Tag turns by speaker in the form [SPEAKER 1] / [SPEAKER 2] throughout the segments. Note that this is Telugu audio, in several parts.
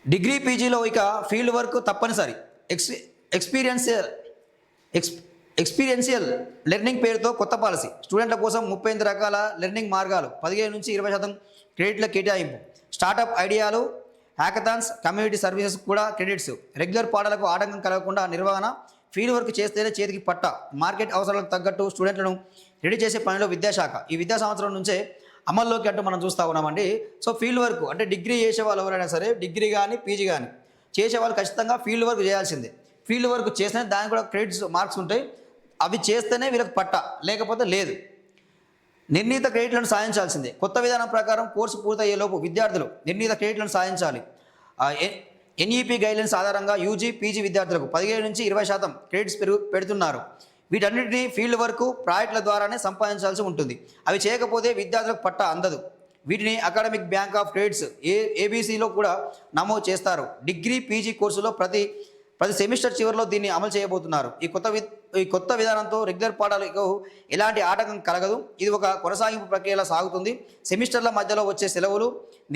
[SPEAKER 1] డిగ్రీ పీజీలో ఇక ఫీల్డ్ వర్క్ తప్పనిసరి. X experiential X experiential learning పేరుతో కొత్త పాలసీ. స్టూడెంట్ల కోసం 38 రకాల లెర్నింగ్ మార్గాలు, 15 నుంచి 20% క్రెడిట్ల కేటాయింపు, స్టార్టప్ ఐడియాలు, హ్యాకథాన్స్, కమ్యూనిటీ సర్వీసెస్ కూడా క్రెడిట్స్, రెగ్యులర్ పాఠాలకు ఆటంకం కలగకుండా నిర్వహణ, ఫీల్డ్ వర్క్ చేస్తేనే చేతికి పట్ట, మార్కెట్ అవసరాలకు తగ్గట్టు స్టూడెంట్లను రెడీ చేసే పనిలో విద్యాశాఖ. ఈ విద్యా సంవత్సరం నుంచే అమల్లోకి అంటూ మనం చూస్తూ ఉన్నామండి. సో ఫీల్డ్ వర్క్ అంటే డిగ్రీ చేసే వాళ్ళు ఎవరైనా సరే, డిగ్రీ కానీ పీజీ కానీ చేసేవాళ్ళు ఖచ్చితంగా ఫీల్డ్ వర్క్ చేయాల్సిందే. ఫీల్డ్ వర్క్ చేస్తేనే దానికి కూడా క్రెడిట్స్ మార్క్స్ ఉంటాయి. అవి చేస్తేనే వీళ్ళకి పట్ట, లేకపోతే లేదు. నిర్ణీత క్రెడిట్లను సాధించాల్సిందే. కొత్త విధానం ప్రకారం కోర్సు పూర్తయ్యేలోపు విద్యార్థులు నిర్ణీత క్రెడిట్లను సాధించాలి. ఎన్ఈపీ గైడ్లైన్స్ ఆధారంగా యూజీ పీజీ విద్యార్థులకు 15 నుంచి 20% క్రెడిట్స్ పెడుతున్నారు. వీటన్నిటినీ ఫీల్డ్ వర్క్ ప్రాజెక్టుల ద్వారానే సంపాదించాల్సి ఉంటుంది. అవి చేయకపోతే విద్యార్థులకు పట్ట అందదు. వీటిని అకాడమిక్ బ్యాంక్ ఆఫ్ క్రెడిట్స్ ఏబీసీలో కూడా నమోదు చేస్తారు. డిగ్రీ పీజీ కోర్సులో ప్రతి సెమిస్టర్ చివరిలో దీన్ని అమలు చేయబోతున్నారు. ఈ కొత్త విధానంతో రెగ్యులర్ పాఠాలకు ఎలాంటి ఆటంకం కలగదు. ఇది ఒక కొనసాగింపు ప్రక్రియలా సాగుతుంది. సెమిస్టర్ల మధ్యలో వచ్చే సెలవులు,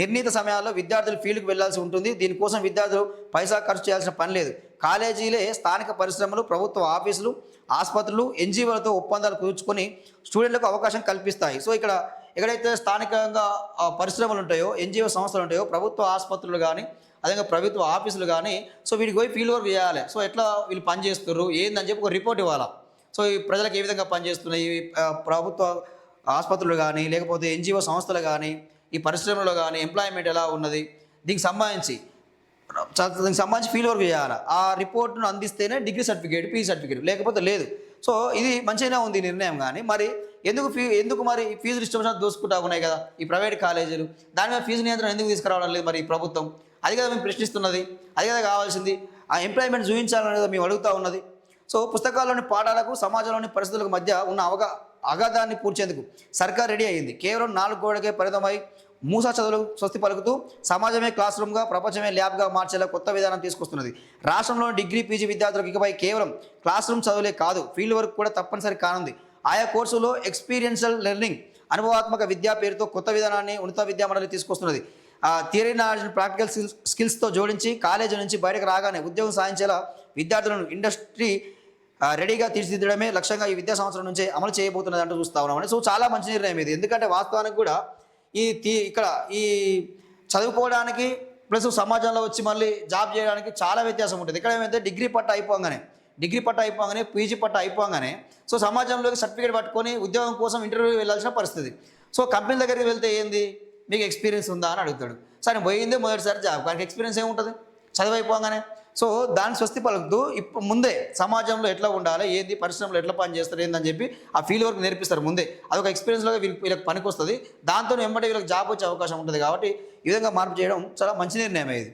[SPEAKER 1] నిర్ణీత సమయాల్లో విద్యార్థులు ఫీల్డ్కి వెళ్లాల్సి ఉంటుంది. దీనికోసం విద్యార్థులు పైసా ఖర్చు చేయాల్సిన పని లేదు. కాలేజీలే స్థానిక పరిశ్రమలు, ప్రభుత్వ ఆఫీసులు, ఆసుపత్రులు, ఎన్జీఓలతో ఒప్పందాలు కుదుర్చుకొని స్టూడెంట్లకు అవకాశం కల్పిస్తాయి. సో ఎక్కడైతే స్థానికంగా పరిశ్రమలు ఉంటాయో, ఎన్జీఓ సంస్థలు ఉంటాయో, ప్రభుత్వ ఆసుపత్రులు కానీ, అదేవిధంగా ప్రభుత్వ ఆఫీసులు కానీ, సో వీటికి పోయి ఫీల్డ్ వర్క్ చేయాలి. సో ఎట్లా వీళ్ళు పని చేస్తున్నారు ఏందని చెప్పి ఒక రిపోర్ట్ ఇవ్వాలి. సో ఈ ప్రజలకు ఏ విధంగా పనిచేస్తున్నాయి, ప్రభుత్వ ఆసుపత్రులు కానీ, లేకపోతే ఎన్జిఓ సంస్థలు కానీ, ఈ పరిశ్రమలో కానీ ఎంప్లాయ్మెంట్ ఎలా ఉన్నది, దీనికి సంబంధించి ఫీల్డ్ వర్క్ చేయాలి. ఆ రిపోర్ట్ను అందిస్తేనే డిగ్రీ సర్టిఫికేట్, పీజీ సర్టిఫికేట్, లేకపోతే లేదు. సో ఇది మంచిగానే ఉంది నిర్ణయం. కానీ మరి ఎందుకు మరి ఫీజు డిస్ట్రిబ్యూషన్ దోసుకుంటా ఉన్నాయి కదా ఈ ప్రైవేట్ కాలేజీలు? దాని మీద ఫీజు నియంత్రణ ఎందుకు తీసుకురావడం లేదు మరి ఈ ప్రభుత్వం? అది కదా మేము ప్రశ్నిస్తున్నది, అది కదా కావాల్సింది. ఆ ఎంప్లాయ్మెంట్ చూపించాలని కదా మేము అడుగుతూ ఉన్నది. సో పుస్తకాల్లోని పాఠాలకు సమాజంలోని పరిస్థితులకు మధ్య ఉన్న అగాధాన్ని పూడ్చేందుకు సర్కార్ రెడీ అయ్యింది. కేవలం 4 గోడకే పరిమితమై మూసా చదువులకు స్వస్తి పలుకుతూ సమాజమే క్లాస్ రూమ్గా, ప్రపంచమే ల్యాబ్గా మార్చేలా కొత్త విధానం తీసుకొస్తున్నది. రాష్ట్రంలోని డిగ్రీ పీజీ విద్యార్థులకు ఇకపై కేవలం క్లాస్ రూమ్ చదువులే కాదు, ఫీల్డ్ వర్క్ కూడా తప్పనిసరి కానుంది. ఆయా కోర్సులో ఎక్స్పీరియన్షియల్ లెర్నింగ్, అనుభవాత్మక విద్యా పేరుతో కొత్త విధానాన్ని ఉన్నత విద్యా మండలి తీసుకొస్తున్నది. థియరీ నాలెడ్జ్ ప్రాక్టికల్ స్కిల్స్తో జోడించి కాలేజీ నుంచి బయటకు రాగానే ఉద్యోగం సాధించేలా విద్యార్థులను ఇండస్ట్రీ రెడీగా తీర్చిదిద్దడమే లక్ష్యంగా ఈ విద్యా సంవత్సరం నుంచే అమలు చేయబోతున్నది అంటూ చూస్తా ఉన్నామని. సో చాలా మంచి నిర్ణయం ఇది. ఎందుకంటే వాస్తవానికి కూడా ఇక్కడ చదువుకోవడానికి ప్లస్ సమాజంలో వచ్చి మళ్ళీ జాబ్ చేయడానికి చాలా వ్యత్యాసం ఉంటుంది. ఇక్కడ ఏమైతే డిగ్రీ పట్ట అయిపోగానే పీజీ పట్ట అయిపోగానే సో సమాజంలోకి సర్టిఫికేట్ పట్టుకొని ఉద్యోగం కోసం ఇంటర్వ్యూ వెళ్ళాల్సిన పరిస్థితి. సో కంపెనీ దగ్గరికి వెళ్తే ఏంది, మీకు ఎక్స్పీరియన్స్ ఉందా అని అడుగుతాడు. సరే పోయిందే మొదటిసారి జాబ్, కానీ ఎక్స్పీరియన్స్ ఏముంటుంది చదువు అయిపోగానే. సో దాన్ని స్వస్తి పలుకుతూ ముందే సమాజంలో ఎట్లా ఉండాలి, ఏంది, పరిశ్రమలో ఎట్లా పని చేస్తారు ఏందని చెప్పి ఆ ఫీల్డ్ వర్క్ నేర్పిస్తారు ముందే. అదొక ఎక్స్పీరియన్స్లో వీళ్ళకి పనికి వస్తుంది. దాంతో వెంబడి వీళ్ళకి జాబ్ వచ్చే అవకాశం ఉంటుంది. కాబట్టి ఈ విధంగా మార్పు చేయడం చాలా మంచి నిర్ణయం ఇది.